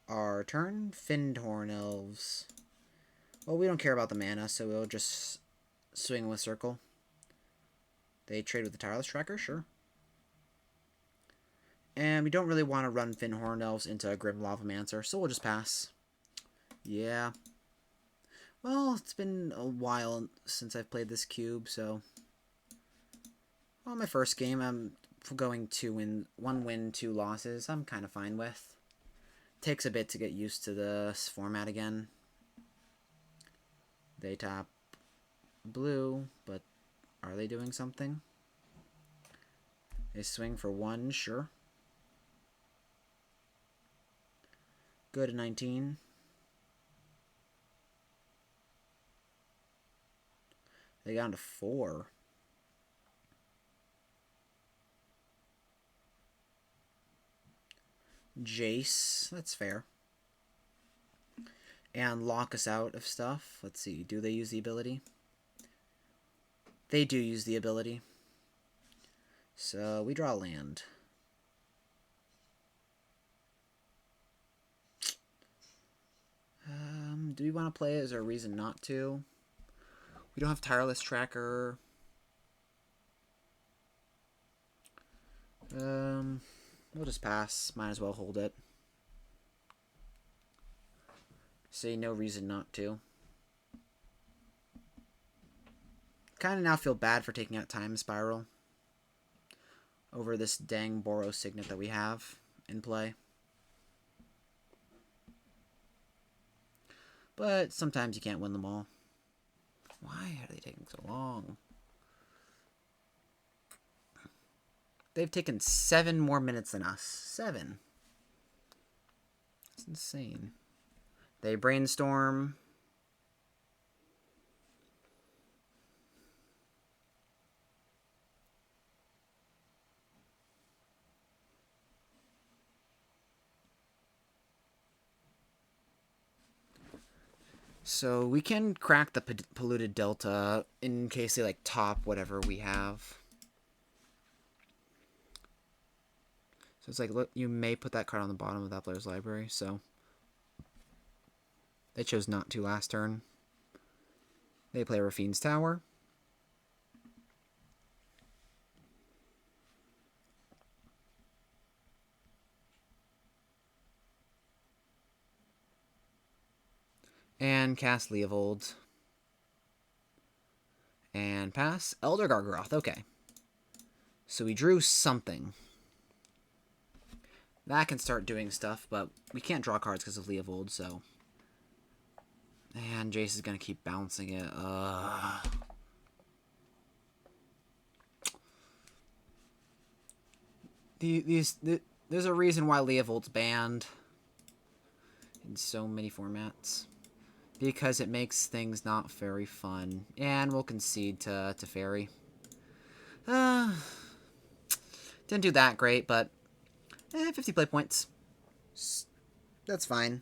Our turn, Fyndhorn Elves. Well, we don't care about the mana, so we'll just swing with Circle. They trade with the Tireless Tracker, sure. And we don't really want to run Fyndhorn Elves into a Grim Lavamancer, so we'll just pass. Yeah. Well, it's been a while since I've played this cube, so... Well, my first game, I'm going 1 win, 2 losses. I'm kind of fine with. Takes a bit to get used to this format again. They tap blue, but are they doing something? They swing for 1, sure. Go to 19. They got down to 4. Jace, that's fair. And lock us out of stuff. Let's see, do they use the ability? They do use the ability. So we draw land. Do we want to play it? Is there a reason not to? We don't have Tireless Tracker. We'll just pass. Might as well hold it. Say no reason not to. Kind of now feel bad for taking out Time Spiral over this dang Boros Signet that we have in play. But sometimes you can't win them all. Why are they taking so long? They've taken 7 more minutes than us. 7. It's insane. They brainstorm. So we can crack the Polluted Delta in case they like top whatever we have. So it's like, look, you may put that card on the bottom of that player's library, so they chose not to last turn. They play Rafine's Tower. And cast Leovold. And pass. Elder Gargaroth. Okay. So we drew something. That can start doing stuff, but we can't draw cards because of Leovold, so... And Jace is going to keep bouncing it. There's a reason why Leovold's banned in so many formats. Because it makes things not very fun. And we'll concede to Fairy. Didn't do that great, but 50 play points. That's fine.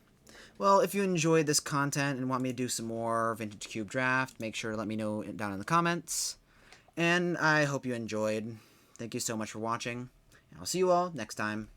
Well, if you enjoyed this content and want me to do some more Vintage Cube Draft, make sure to let me know down in the comments. And I hope you enjoyed. Thank you so much for watching. And I'll see you all next time.